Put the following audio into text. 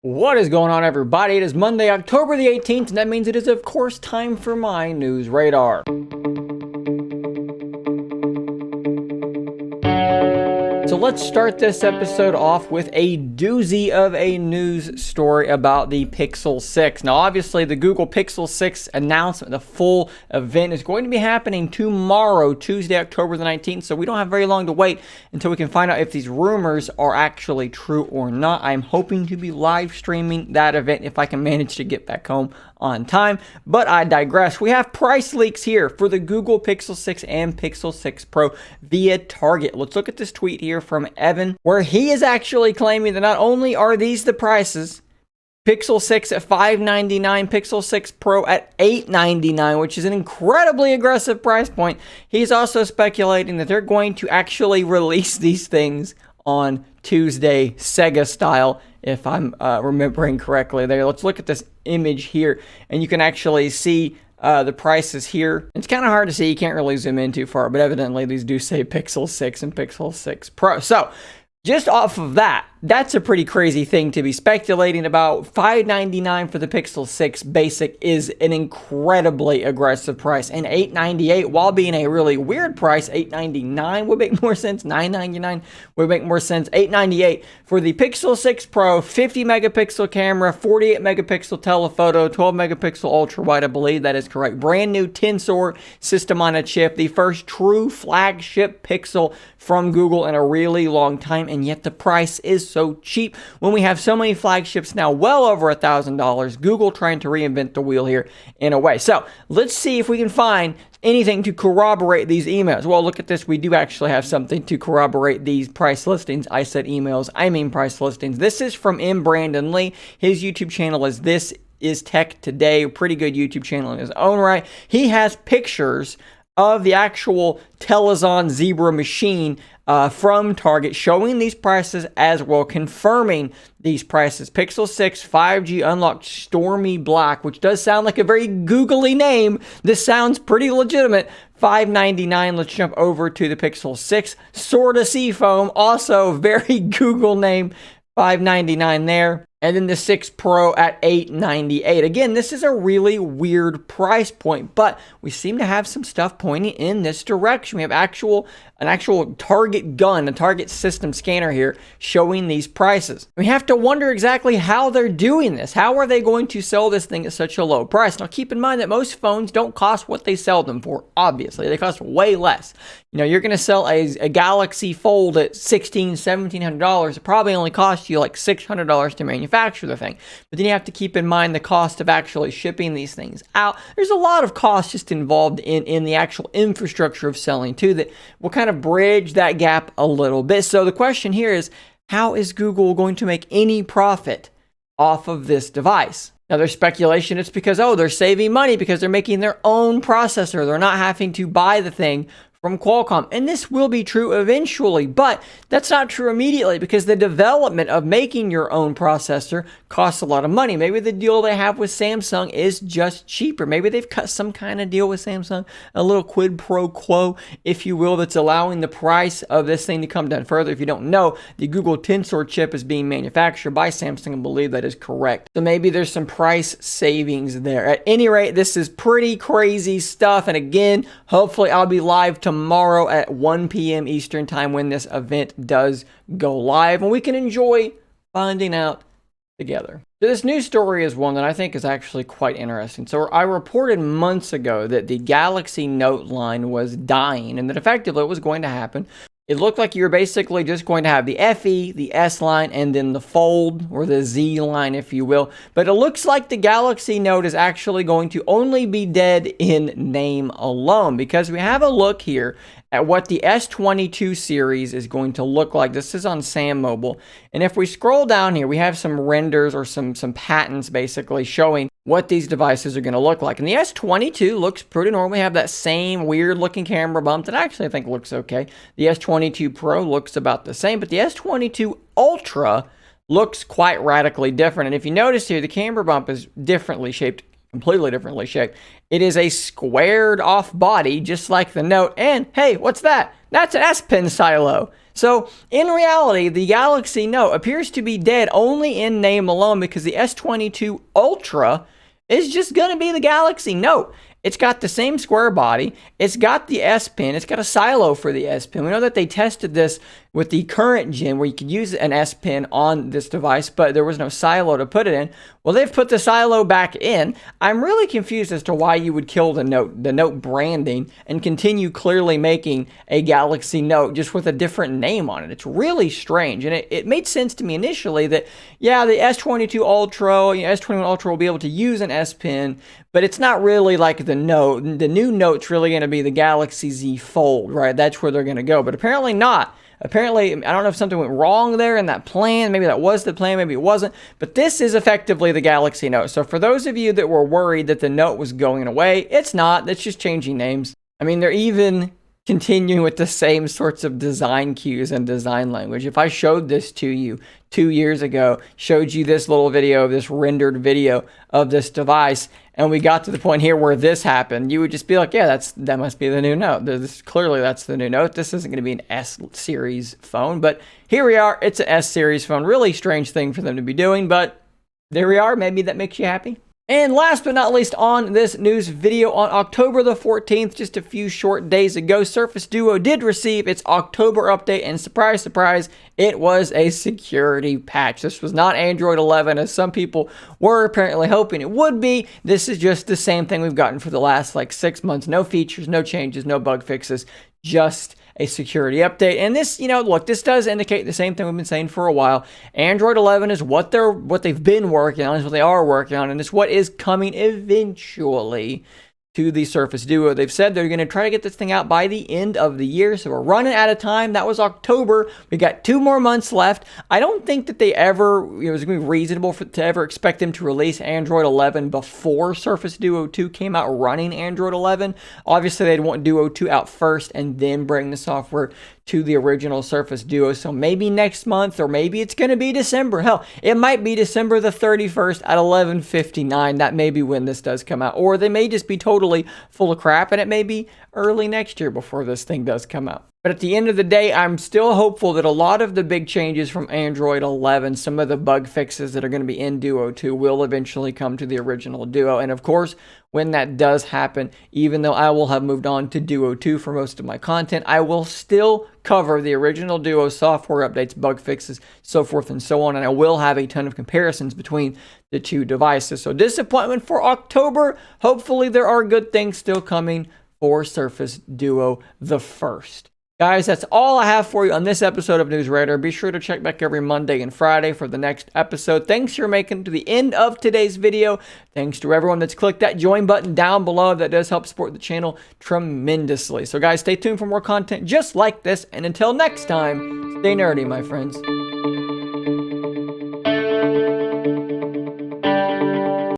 What is going on, everybody? It is Monday, October the 18th, and that means it is, of course, time for my news radar. So let's start this episode off with a doozy of a news story about the Pixel 6. Now, obviously, the Google Pixel 6 announcement, the full event, is going to be happening tomorrow, Tuesday, October the 19th. So we don't have very long to wait until we can find out if these rumors are actually true or not. I'm hoping to be live streaming that event if I can manage to get back home on time, but I digress. We have price leaks here for the Google Pixel 6 and Pixel 6 Pro via Target. Let's look at this tweet here from Evan, where he is actually claiming that not only are these the prices, Pixel 6 at $599, Pixel 6 Pro at $899, which is an incredibly aggressive price point. He's also speculating that they're going to actually release these things on Tuesday, Sega style, if I'm remembering correctly there. Let's look at this image here, and you can actually see the prices here. It's kind of hard to see. You can't really zoom in too far, but evidently these do say Pixel 6 and Pixel 6 Pro. So just off of that, that's a pretty crazy thing to be speculating about. $599 for the Pixel 6 Basic is an incredibly aggressive price, and $898, while being a really weird price, $899 would make more sense, $999 would make more sense. $898 for the Pixel 6 Pro, 50 megapixel camera, 48 megapixel telephoto, 12 megapixel ultra wide, I believe that is correct. Brand new Tensor system on a chip, the first true flagship Pixel from Google in a really long time, and yet the price is so cheap when we have so many flagships now well over $1,000. Google trying to reinvent the wheel here in a way. So let's see if we can find anything to corroborate these emails. Well, look at this. We do actually have something to corroborate these price listings. I said emails, I mean price listings. This is from M. Brandon Lee. His YouTube channel is This Is Tech Today. A pretty good YouTube channel in his own right. He has pictures of the actual Telezon Zebra machine from Target, showing these prices as well, confirming these prices. Pixel 6 5G unlocked Stormy Black, which does sound like a very googly name. This sounds pretty legitimate. $599. Let's jump over to the Pixel 6. Sorta Seafoam, also very Google name. $599 there. And then the 6 Pro at $898. Again, this is a really weird price point, but we seem to have some stuff pointing in this direction. We have an actual Target gun, a Target system scanner here showing these prices. We have to wonder exactly how they're doing this. How are they going to sell this thing at such a low price? Now, keep in mind that most phones don't cost what they sell them for, obviously. They cost way less. You know, you're going to sell a Galaxy Fold at $1,600, $1,700. It probably only costs you like $600 to manufacture the thing. But then you have to keep in mind the cost of actually shipping these things out. There's a lot of cost just involved in the actual infrastructure of selling too that will kind of bridge that gap a little bit. So the question here is, how is Google going to make any profit off of this device? Now, there's speculation it's because, they're saving money because they're making their own processor. They're not having to buy the thing from Qualcomm. And this will be true eventually, but that's not true immediately because the development of making your own processor costs a lot of money. Maybe the deal they have with Samsung is just cheaper. Maybe they've cut some kind of deal with Samsung, a little quid pro quo, if you will, that's allowing the price of this thing to come down further. If you don't know, the Google Tensor chip is being manufactured by Samsung, and believe that is correct. So maybe there's some price savings there. At any rate, this is pretty crazy stuff. And again, hopefully I'll be live tomorrow at 1 p.m. Eastern time when this event does go live, and we can enjoy finding out together. So this news story is one that I think is actually quite interesting. So I reported months ago that the Galaxy Note line was dying and that effectively it was going to happen. It looked like you were basically just going to have the FE, the S line, and then the Fold, or the Z line, if you will. But it looks like the Galaxy Note is actually going to only be dead in name alone, because we have a look here at what the S22 series is going to look like. This is on Sam Mobile. And if we scroll down here, we have some renders or some patents basically showing what these devices are going to look like. And the S22 looks pretty normal. We have that same weird looking camera bump that actually I think looks okay. The S22 Pro looks about the same, but the S22 Ultra looks quite radically different. And if you notice here, the camera bump is differently shaped, completely differently shaped. It is a squared off body, just like the Note. And hey, what's that? That's an S Pen silo. So in reality, the Galaxy Note appears to be dead only in name alone, because the S22 Ultra is just going to be the Galaxy Note. It's got the same square body. It's got the S Pen. It's got a silo for the S Pen. We know that they tested this with the current gen where you could use an S Pen on this device, but there was no silo to put it in. Well, they've put the silo back in. I'm really confused as to why you would kill the Note branding, and continue clearly making a Galaxy Note just with a different name on it. It's really strange. And it made sense to me initially that, yeah, the S22 Ultra, S21 Ultra will be able to use an S Pen, but it's not really like the Note. The new Note's really going to be the Galaxy Z Fold, right? That's where they're going to go, but apparently not. Apparently, I don't know if something went wrong there in that plan. Maybe that was the plan, maybe it wasn't. But this is effectively the Galaxy Note. So for those of you that were worried that the Note was going away, it's not. It's just changing names. I mean, they're even continuing with the same sorts of design cues and design language. If I showed this to you 2 years ago, showed you this little video, this rendered video of this device, and we got to the point here where this happened, you would just be like, yeah, that must be the new Note. Clearly that's the new Note. This isn't going to be an S series phone, but here we are. It's an S series phone. Really strange thing for them to be doing, but there we are. Maybe that makes you happy. And last but not least on this news video, on October the 14th, just a few short days ago, Surface Duo did receive its October update, and surprise, surprise, it was a security patch. This was not Android 11, as some people were apparently hoping it would be. This is just the same thing we've gotten for the last 6 months. No features, no changes, no bug fixes, just a security update. And this, look, this does indicate the same thing we've been saying for a while. Android 11 is what they've been working on, is what they are working on, and it's what is coming eventually to the Surface Duo. They've said they're going to try to get this thing out by the end of the year, so we're running out of time. That was October. We got 2 more months left. I don't think that they ever, it was going to be reasonable to ever expect them to release Android 11 before Surface Duo 2 came out running Android 11. Obviously, they'd want Duo 2 out first and then bring the software to the original Surface Duo. So maybe next month, or maybe it's going to be December. Hell, it might be December the 31st at 11:59. That may be when this does come out. Or they may just be totally full of crap, and it may be early next year before this thing does come out. But at the end of the day, I'm still hopeful that a lot of the big changes from Android 11, some of the bug fixes that are going to be in Duo 2, will eventually come to the original Duo. And of course, when that does happen, even though I will have moved on to Duo 2 for most of my content, I will still cover the original Duo software updates, bug fixes, so forth and so on. And I will have a ton of comparisons between the two devices. So disappointment for October. Hopefully there are good things still coming for Surface Duo the first. Guys, that's all I have for you on this episode of News Radar. Be sure to check back every Monday and Friday for the next episode. Thanks for making it to the end of today's video. Thanks to everyone that's clicked that join button down below. That does help support the channel tremendously. So guys, stay tuned for more content just like this. And until next time, stay nerdy, my friends.